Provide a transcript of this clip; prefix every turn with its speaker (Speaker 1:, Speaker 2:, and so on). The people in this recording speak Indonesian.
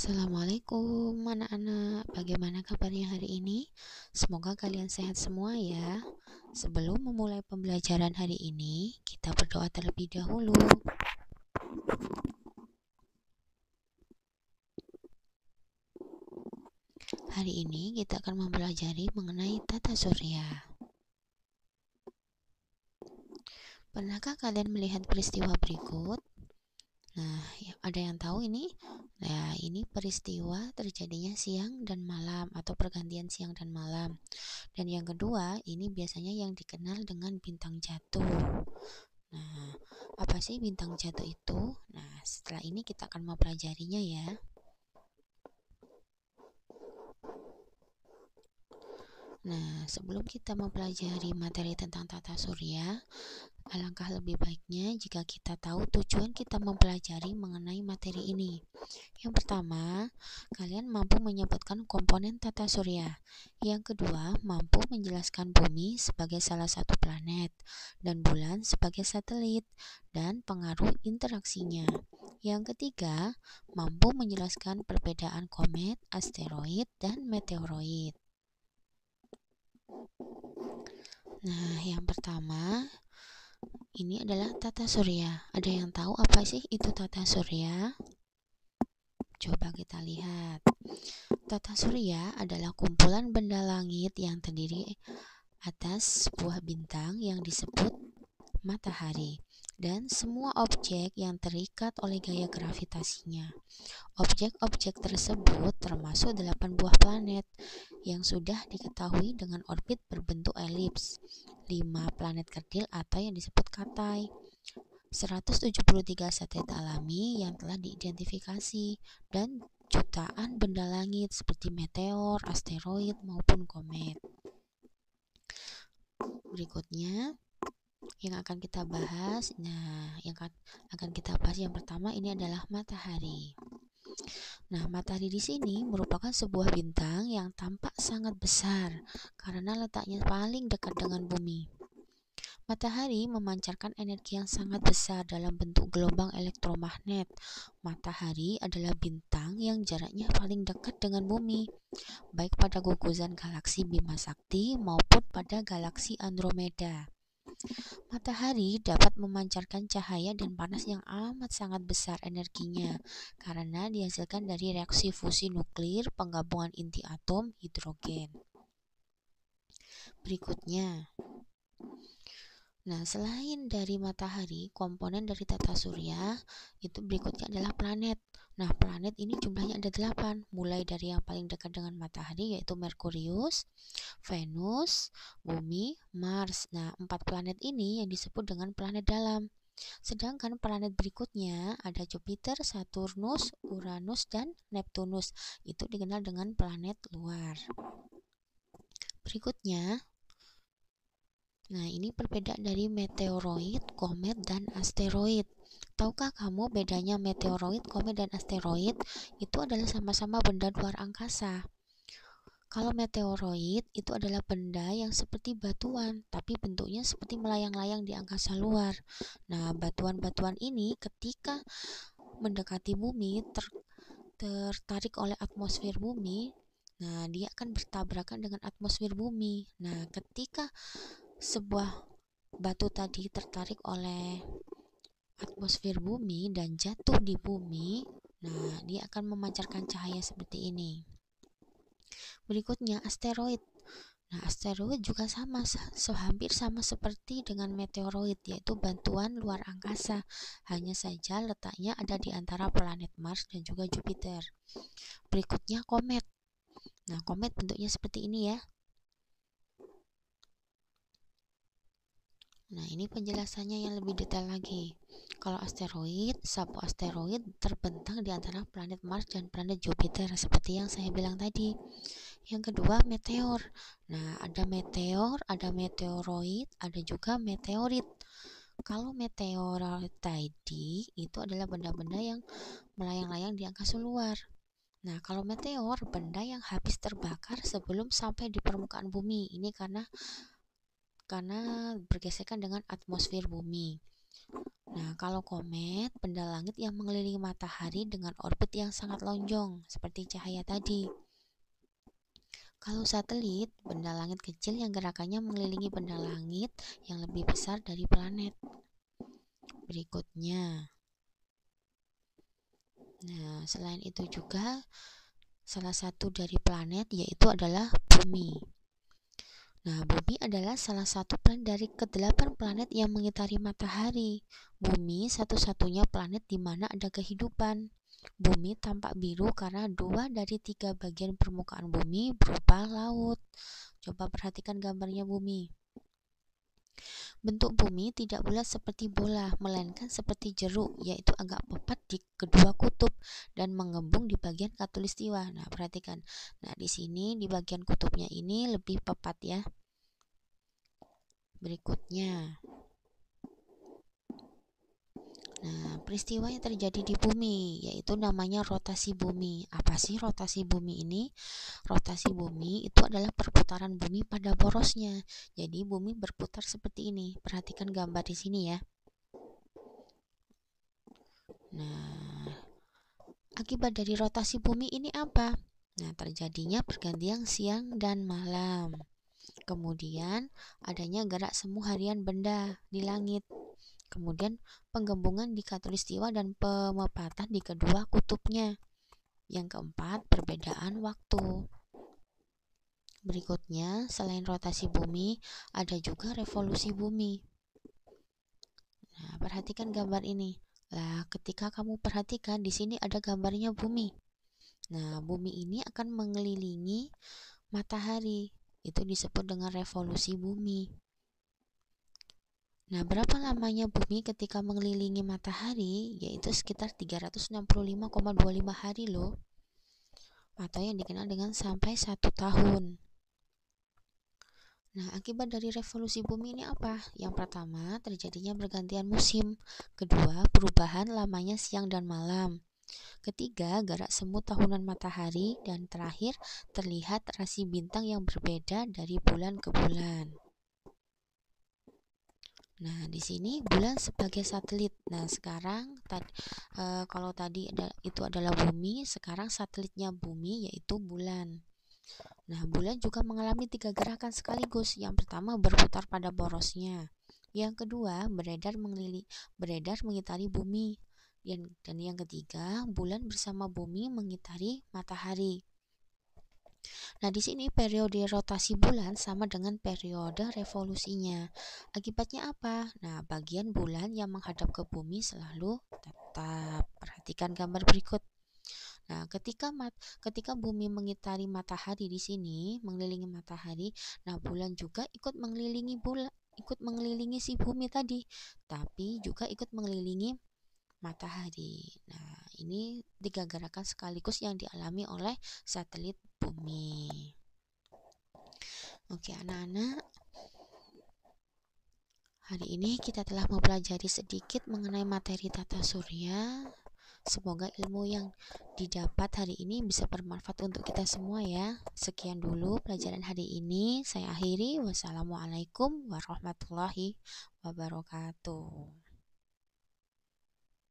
Speaker 1: Assalamualaikum anak-anak, bagaimana kabarnya hari ini? Semoga kalian sehat semua ya. Sebelum memulai pembelajaran hari ini, kita berdoa terlebih dahulu. Hari ini kita akan mempelajari mengenai tata surya. Pernahkah kalian melihat peristiwa berikut? Nah, ada yang tahu ini? Nah, ini peristiwa terjadinya siang dan malam atau pergantian siang dan malam. Dan yang kedua, ini biasanya yang dikenal dengan bintang jatuh. Nah, apa sih bintang jatuh itu? Nah, setelah ini kita akan mempelajarinya ya. Nah, sebelum kita mempelajari materi tentang tata surya, alangkah lebih baiknya jika kita tahu tujuan kita mempelajari mengenai materi ini. Yang pertama, kalian mampu menyebutkan komponen tata surya. Yang kedua, mampu menjelaskan bumi sebagai salah satu planet dan bulan sebagai satelit dan pengaruh interaksinya. Yang ketiga, mampu menjelaskan perbedaan komet, asteroid, dan meteoroid. Nah, yang pertama, ini adalah tata surya. Ada yang tahu apa sih itu tata surya? Coba kita lihat. Tata surya adalah kumpulan benda langit yang terdiri atas sebuah bintang yang disebut matahari dan semua objek yang terikat oleh gaya gravitasinya. Objek-objek tersebut termasuk 8 buah planet yang sudah diketahui dengan orbit berbentuk elips, 5 planet kerdil atau yang disebut katai, 173 satelit alami yang telah diidentifikasi, dan jutaan benda langit seperti meteor, asteroid, maupun komet. Berikutnya yang akan kita bahas, yang pertama ini adalah matahari. Nah, matahari di sini merupakan sebuah bintang yang tampak sangat besar karena letaknya paling dekat dengan bumi. Matahari memancarkan energi yang sangat besar dalam bentuk gelombang elektromagnet. Matahari adalah bintang yang jaraknya paling dekat dengan bumi, baik pada gugusan galaksi Bima Sakti maupun pada galaksi Andromeda. Matahari dapat memancarkan cahaya dan panas yang amat sangat besar energinya karena dihasilkan dari reaksi fusi nuklir penggabungan inti atom hidrogen. Berikutnya, nah, selain dari matahari, komponen dari tata surya itu berikutnya adalah planet. Nah, planet ini jumlahnya ada 8, mulai dari yang paling dekat dengan matahari yaitu Merkurius, Venus, Bumi, Mars. Nah, 4 planet ini yang disebut dengan planet dalam. Sedangkan planet berikutnya ada Jupiter, Saturnus, Uranus, dan Neptunus. Itu dikenal dengan planet luar. Berikutnya, nah, ini perbedaan dari meteoroid, komet, dan asteroid. Tahukah kamu bedanya meteoroid, komet, dan asteroid? Itu adalah sama-sama benda luar angkasa. Kalau meteoroid itu adalah benda yang seperti batuan, tapi bentuknya seperti melayang-layang di angkasa luar. Nah, batuan-batuan ini ketika mendekati bumi, tertarik oleh atmosfer bumi, nah dia akan bertabrakan dengan atmosfer bumi. Nah, ketika sebuah batu tadi tertarik oleh atmosfer bumi dan jatuh di bumi, nah dia akan memancarkan cahaya seperti ini. Berikutnya asteroid. Nah, asteroid juga hampir sama seperti dengan meteoroid, yaitu bantuan luar angkasa. Hanya saja letaknya ada di antara planet Mars dan juga Jupiter. Berikutnya komet. Nah, komet bentuknya seperti ini ya. Nah, ini penjelasannya yang lebih detail lagi. Kalau asteroid, sapu asteroid terbentang di antara planet Mars dan planet Jupiter seperti yang saya bilang tadi. Yang kedua, meteor. Nah, ada meteor, ada meteoroid, ada juga meteorit. Kalau meteoroid tadi itu adalah benda-benda yang melayang-layang di angkasa luar. Nah, kalau meteor, benda yang habis terbakar sebelum sampai di permukaan bumi. Ini karena bergesekan dengan atmosfer bumi. Nah, kalau komet, benda langit yang mengelilingi matahari dengan orbit yang sangat lonjong, seperti cahaya tadi. Kalau satelit, benda langit kecil yang gerakannya mengelilingi benda langit yang lebih besar dari planet. Berikutnya. Nah, selain itu juga, salah satu dari planet yaitu adalah Bumi. Nah, Bumi adalah salah satu planet dari ke-8 planet yang mengitari matahari. Bumi satu-satunya planet di mana ada kehidupan. Bumi tampak biru karena 2 dari 3 bagian permukaan bumi berupa laut. Coba perhatikan gambarnya bumi. Bentuk bumi tidak bulat seperti bola, melainkan seperti jeruk, yaitu agak pepat di kedua kutub dan mengembung di bagian khatulistiwa. Nah, perhatikan. Nah, di sini di bagian kutubnya ini lebih pepat ya. Berikutnya. Nah, peristiwa yang terjadi di bumi yaitu namanya rotasi bumi. Apa sih rotasi bumi ini? Rotasi bumi itu adalah perputaran bumi pada porosnya. Jadi bumi berputar seperti ini. Perhatikan gambar di sini ya. Nah, akibat dari rotasi bumi ini apa? Nah, terjadinya pergantian siang dan malam. Kemudian adanya gerak semu harian benda di langit. Kemudian penggabungan di khatulistiwa dan pemepatan di kedua kutubnya. Yang keempat, perbedaan waktu. Berikutnya, selain rotasi bumi, ada juga revolusi bumi. Nah, perhatikan gambar ini. Lah, ketika kamu perhatikan di sini ada gambarnya bumi. Nah, bumi ini akan mengelilingi matahari. Itu disebut dengan revolusi bumi. Nah, berapa lamanya bumi ketika mengelilingi matahari? Yaitu sekitar 365,25 hari loh. Atau yang dikenal dengan sampai 1 tahun. Nah, akibat dari revolusi bumi ini apa? Yang pertama, terjadinya pergantian musim. Kedua, perubahan lamanya siang dan malam. Ketiga, gerak semu tahunan matahari. Dan terakhir, terlihat rasi bintang yang berbeda dari bulan ke bulan. Nah, di sini bulan sebagai satelit. Nah, sekarang kalau tadi itu adalah bumi, sekarang satelitnya bumi yaitu bulan. Nah, bulan juga mengalami 3 gerakan sekaligus. Yang pertama berputar pada porosnya. Yang kedua beredar mengitari bumi. Dan yang ketiga, bulan bersama bumi mengitari matahari. Nah, di sini periode rotasi bulan sama dengan periode revolusinya. Akibatnya apa? Nah, bagian bulan yang menghadap ke bumi selalu tetap. Perhatikan gambar berikut. Nah, ketika bumi mengitari matahari di sini, mengelilingi matahari, nah bulan juga ikut mengelilingi si bumi tadi, tapi juga ikut mengelilingi matahari. Nah, ini 3 gerakan sekaligus yang dialami oleh satelit bumi. Oke, anak-anak, hari ini kita telah mempelajari sedikit mengenai materi tata surya. Semoga ilmu yang didapat hari ini bisa bermanfaat untuk kita semua ya. Sekian dulu pelajaran hari ini. Saya akhiri. Wassalamualaikum warahmatullahi wabarakatuh.